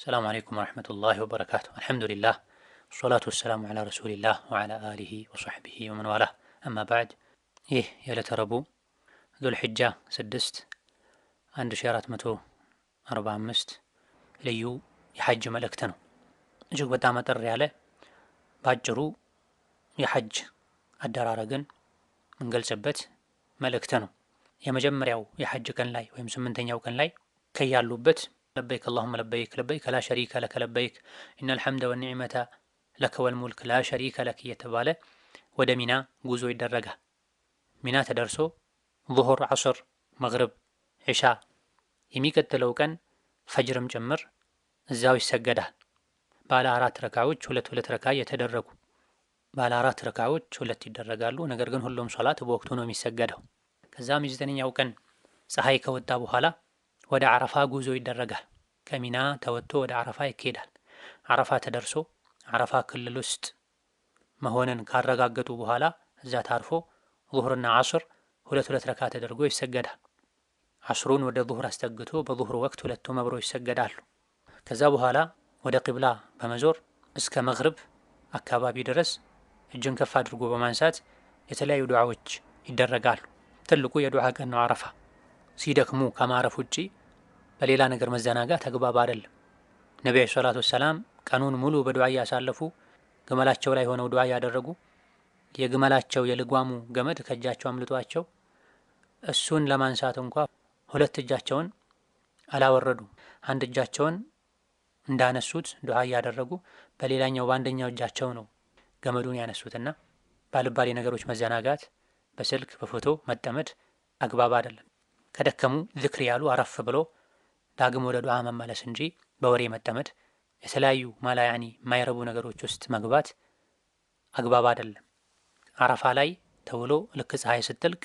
السلام عليكم ورحمة الله وبركاته. الحمد لله والصلاة والسلام على رسول الله وعلى آله وصحبه ومن والاه أما بعد ይህ የዕለተ ረቡዕ ዙልሒጃ 6 1445 ልዩ የሐጅ መልእክት ነው። እጅግ በጣም አጠር ያለ ባጭሩ የሐጅ አደራረግን እንገልጽበት መልእክት ነው። የመጀመሪያው የሐጅ ቀን ላይ ወይም 8ኛው ቀን ላይ ከያሉበት ለበይክ አላሁመ ለበይክ ለበይክ ላ ሸሪከ ለከ ለበይክ ኢነል ሐምደ ወኒዕመተ ለከ ወልሙልክ ላ ሸሪከ ለክ እየተባለ ወደ ሚና ጉዞ ይደረጋል። ሚና ተደርሶ ዙሁር፣ ዐስር፣ መግሪብ፣ ዒሻ የሚቀጥለው ቀን ፈጅርም ጭምር እዛው ይሰገዳል። ባለ 4 ረካዎች ሁለት ረካ የተደረጉ ባለ 4 ረካዎች ሁለት ይደረጋሉ። ነገር ግን ሁሉም ሶላት በወቅቱ ነው የሚሰገደው። ከዛም የ9ኛው ቀን ፀሐይ ከወጣ በኋላ ወደ አረፋ ጉዞ ይደረጋል። ከሚና ተወጥቶ ወደ አረፋ ይኬዳል። አረፋ ተደርሶ አረፋ ክልል ውስጥ መሆንን ካረጋገጡ በኋላ እዛ ታርፎ ዙሁርና ዐስር ሁለት ረካ ተደርጎ ይሰገዳል። ዐስሩን ወደ ዙሁር አስጠግቶ በዙሁር ወቅት ሁለቱ መብሮች ይሰገዳሉ። ከዛ በኋላ ወደ ቂብላ በመዞር እስከ መግሪብ አካባቢ ድረስ እጅን ከፍ አድርጎ በማንሳት የተለያዩ ዱዓዎች ይደረጋሉ። ትልቁ የዱዓ ቀን ነው አረፋ። ሲደክሙ ከማረፍ ውጪ በሌላ ነገር መዘናጋት አግባብ አይደለም። ነቢዩ ሰላቱ ወሰላም ቀኑን ሙሉ በዱዓ እያሳለፉ ግመላቸው ላይ ሆነው ዱዓ ያደረጉ የግመላቸው የልጓሙ ገመድ ከእጃቸው አምልጧቸው እሱን ለማንሳት እንኳ ሁለት እጃቸውን አላወረዱም። አንድ እጃቸውን እንዳነሱት ዱዓ እያደረጉ በሌላኛው በአንደኛው እጃቸው ነው ገመዱን ያነሱትና ባልባሌ ነገሮች መዘናጋት፣ በስልክ በፎቶ መጠመድ አግባብ አይደለም። ከደከሙ ዝክር ያሉ አረፍ ብሎ ዳግም ወደ ዱዓ መመለስ እንጂ በወሬ መጠመድ፣ የተለያዩ ማላያኒ የማይረቡ ነገሮች ውስጥ መግባት አግባብ አይደለም። አረፋ ላይ ተውሎ ልክ ፀሐይ ስትጠልቅ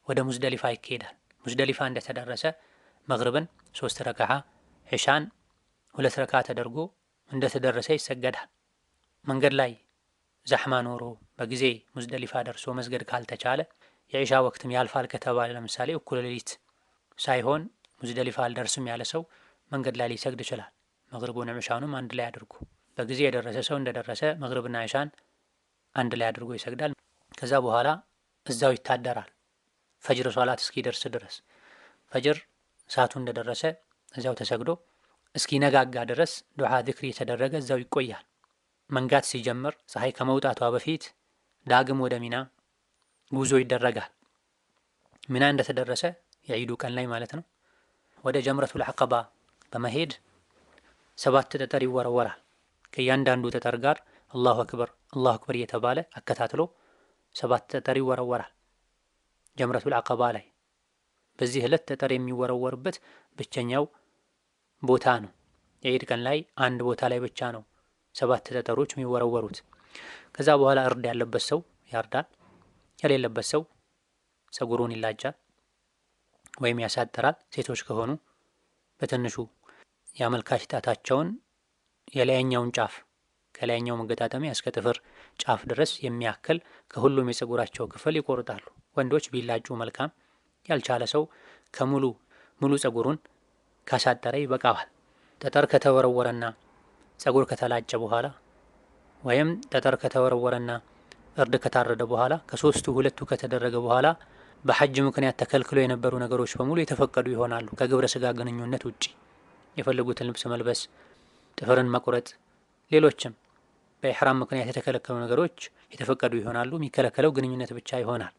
ወደ ሙዝደሊፋ ይካሄዳል። ሙዝደሊፋ እንደተደረሰ መግሪብን 3 ረክዓ፣ ዒሻን 2 ረክዓ ተደርጎ እንደተደረሰ ይሰገዳል። መንገድ ላይ ዘሕማ ኖሮ በጊዜ ሙዝደሊፋ ደርሶ መስገድ ካልተቻለ የዒሻ ወቅትም ያልፋል ከተባለ ለምሳሌ እኩለ ሌሊት ሳይሆን ሙዝደሊፋ አልደርስም ያለ ሰው መንገድ ላይ ሊሰግድ ይችላል። መግሪቡንም ዒሻውንም አንድ ላይ አድርጎ በጊዜ የደረሰ ሰው እንደደረሰ መግሪብና ዒሻን አንድ ላይ አድርጎ ይሰግዳል። ከዛ በኋላ እዛው ይታደራል ፈጅር ሶላት እስኪደርስ ድረስ። ፈጅር ሰዓቱ እንደደረሰ እዛው ተሰግዶ እስኪነጋጋ ድረስ ዱዓ ዚክር የተደረገ እዛው ይቆያል። መንጋት ሲጀምር ፀሐይ ከመውጣቷ በፊት ዳግም ወደ ሚና ጉዞ ይደረጋል። ሚና እንደተደረሰ የዒዱ ቀን ላይ ማለት ነው ወደ ጀምረቱል ዐቀባ በመሄድ 7 ጠጠር ይወረወራል። ከእያንዳንዱ ጠጠር ጋር አላሁ አክበር አላሁ አክበር እየተባለ አከታትሎ 7 ጠጠር ይወረወራል ጀምረቱል ዐቀባ ላይ። በዚህ ዕለት ጠጠር የሚወረወርበት ብቸኛው ቦታ ነው። የዒድ ቀን ላይ አንድ ቦታ ላይ ብቻ ነው 7 ጠጠሮች የሚወረወሩት። ከዛ በኋላ እርድ ያለበት ሰው ያርዳል፣ የሌለበት ሰው ፀጉሩን ይላጫል ወይም ያሳጥራል። ሴቶች ከሆኑ በትንሹ የአመልካች ጣታቸውን የላይኛውን ጫፍ ከላይኛው መገጣጠሚያ እስከ ጥፍር ጫፍ ድረስ የሚያክል ከሁሉም የፀጉራቸው ክፍል ይቆርጣሉ። ወንዶች ቢላጩ መልካም፣ ያልቻለ ሰው ከሙሉ ፀጉሩን ካሳጠረ ይበቃዋል። ጠጠር ከተወረወረና ፀጉር ከተላጨ በኋላ ወይም ጠጠር ከተወረወረና እርድ ከታረደ በኋላ ከሶስቱ ሁለቱ ከተደረገ በኋላ በሐጅ ምክንያት ተከልክሎ የነበሩ ነገሮች በሙሉ የተፈቀዱ ይሆናሉ። ከግብረ ስጋ ግንኙነት ውጪ የፈለጉትን ልብስ መልበስ፣ ጥፍርን መቁረጥ፣ ሌሎችም በኢሕራም ምክንያት የተከለከሉ ነገሮች የተፈቀዱ ይሆናሉ። የሚከለከለው ግንኙነት ብቻ ይሆናል።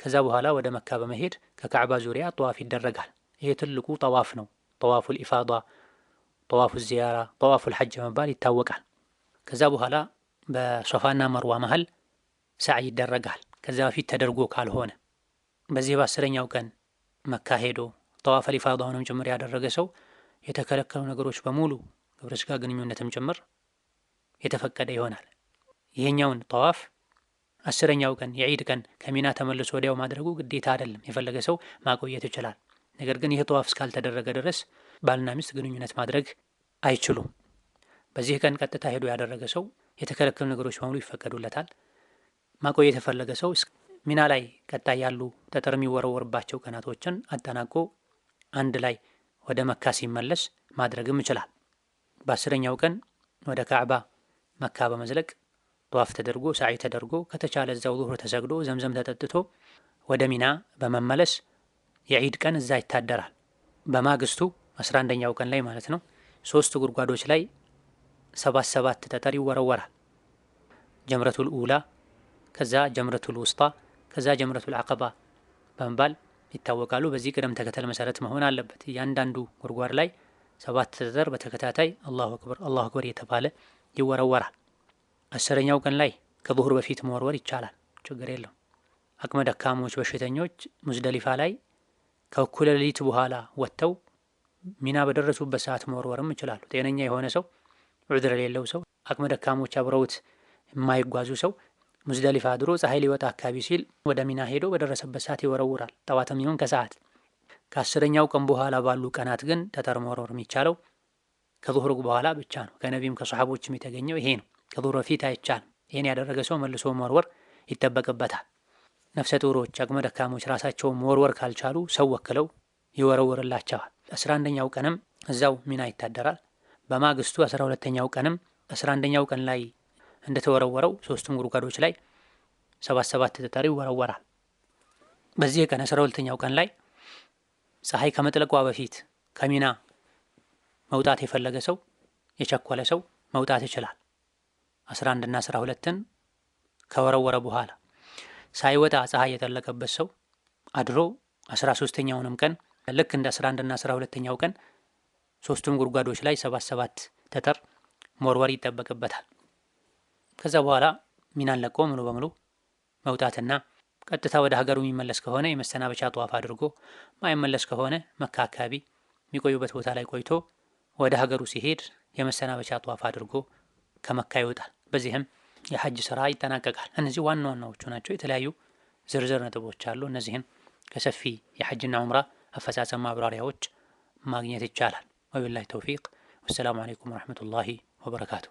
ከዛ በኋላ ወደ መካ በመሄድ ከካዕባ ዙሪያ ጠዋፍ ይደረጋል። ይሄ ትልቁ ጠዋፍ ነው። ጠዋፉል ኢፋዳ፣ ጠዋፉ ዚያራ፣ ጠዋፉል ሐጅ መባል ይታወቃል። ከዛ በኋላ በሶፋና መርዋ መሃል ሰዓይ ይደረጋል። ከዛ በፊት ተደርጎ ካልሆነ በዚህ በ10ኛው ቀን መካ ሄዶ ጠዋፈል ኢፋዳውንም ጭምር ያደረገ ሰው የተከለከሉ ነገሮች በሙሉ ግብረ ስጋ ግንኙነትም ጭምር የተፈቀደ ይሆናል። ይሄኛውን ጠዋፍ 10ኛው ቀን የዒድ ቀን ከሚና ተመልሶ ወዲያው ማድረጉ ግዴታ አይደለም። የፈለገ ሰው ማቆየት ይችላል። ነገር ግን ይህ ጠዋፍ እስካልተደረገ ድረስ ባልና ሚስት ግንኙነት ማድረግ አይችሉም። በዚህ ቀን ቀጥታ ሄዶ ያደረገ ሰው የተከለከሉ ነገሮች በሙሉ ይፈቀዱለታል። ማቆየት የፈለገ ሰው ሚና ላይ ቀጣይ ያሉ ጠጠር የሚወረወርባቸው ቀናቶችን አጠናቆ አንድ ላይ ወደ መካ ሲመለስ ማድረግም ይችላል። በ10ኛው ቀን ወደ ካዕባ መካ በመዝለቅ ጧፍ ተደርጎ ሳዒ ተደርጎ ከተቻለ እዛው ዙህር ተሰግዶ ዘምዘም ተጠጥቶ ወደ ሚና በመመለስ የዒድ ቀን እዛ ይታደራል። በማግስቱ 11ኛው ቀን ላይ ማለት ነው 3 ጉድጓዶች ላይ 7 ጠጠር ይወረወራል። ጀምረቱል ኡላ፣ ከዛ ጀምረቱል ውስጣ፣ ከዛ ጀምረቱል አቀባ በመባል ይታወቃሉ። በዚህ ቅደም ተከተል መሰረት መሆን አለበት። እያንዳንዱ ጉድጓድ ላይ 7 ጠጠር በተከታታይ አላሁ አክበር አላሁ አክበር የተባለ ይወረወራል። 10ኛው ቀን ላይ ከዙሁር በፊት መወርወር ይቻላል፣ ችግር የለው። አቅመ ደካሞች በሽተኞች ሙዝደሊፋ ላይ ከእኩለ ሌሊት በኋላ ወጥተው ሚና በደረሱበት ሰዓት መወርወርም ይችላሉ። ጤነኛ የሆነ ሰው፣ ዑድር የሌለው ሰው፣ አቅመ ደካሞች አብረውት የማይጓዙ ሰው ሙዝደሊፋ አድሮ ፀሐይ ሊወጣ አካባቢ ሲል ወደ ሚና ሄዶ በደረሰበት ሰዓት ይወረውራል፣ ጠዋትም ይሁን ከሰዓት። ከ10ኛው ቀን በኋላ ባሉ ቀናት ግን ጠጠር መወርወር የሚቻለው ከዙሁር በኋላ ብቻ ነው። ከነቢም ከሰሓቦችም የተገኘው ይሄ ነው። ከዙሁር በፊት አይቻልም። ይሄን ያደረገ ሰው መልሶ መወርወር ይጠበቅበታል። ነፍሰ ጡሮች፣ አቅመ ደካሞች ራሳቸውን መወርወር ካልቻሉ ሰው ወክለው ይወረውርላቸዋል። 11ኛው ቀንም እዛው ሚና ይታደራል። በማግስቱ 12ኛው ቀንም 11ኛው ቀን ላይ እንደተወረወረው 3ቱም ጉድጓዶች ላይ 7 ጠጠር ይወረወራል። በዚህ ቀን 12ኛው ቀን ላይ ፀሐይ ከመጥለቋ በፊት ከሚና መውጣት የፈለገ ሰው የቸኮለ ሰው መውጣት ይችላል። 11 እና 12ን ከወረወረ በኋላ ሳይወጣ ፀሐይ የጠለቀበት ሰው አድሮ 13ኛውንም ቀን ልክ እንደ 11 እና 12ኛው ቀን 3ቱም ጉድጓዶች ላይ 7 ጠጠር መወርወር ይጠበቅበታል። ከዛ በኋላ ሚናን ለቆ ሙሉ በሙሉ መውጣትና ቀጥታ ወደ ሀገሩ የሚመለስ ከሆነ የመሰናበቻ ጧፍ አድርጎ ማይመለስ ከሆነ መካ አካባቢ የሚቆዩበት ቦታ ላይ ቆይቶ ወደ ሀገሩ ሲሄድ የመሰናበቻ ጧፍ አድርጎ ከመካ ይወጣል። በዚህም የሐጅ ስራ ይጠናቀቃል። እነዚህ ዋና ዋናዎቹ ናቸው። የተለያዩ ዝርዝር ነጥቦች አሉ። እነዚህን ከሰፊ የሐጅና ዑምራ አፈጻጸም ማብራሪያዎች ማግኘት ይቻላል። ወቢላሂ ተውፊቅ። ወሰላሙ አለይኩም ወረሕመቱላሂ ወበረካቱ።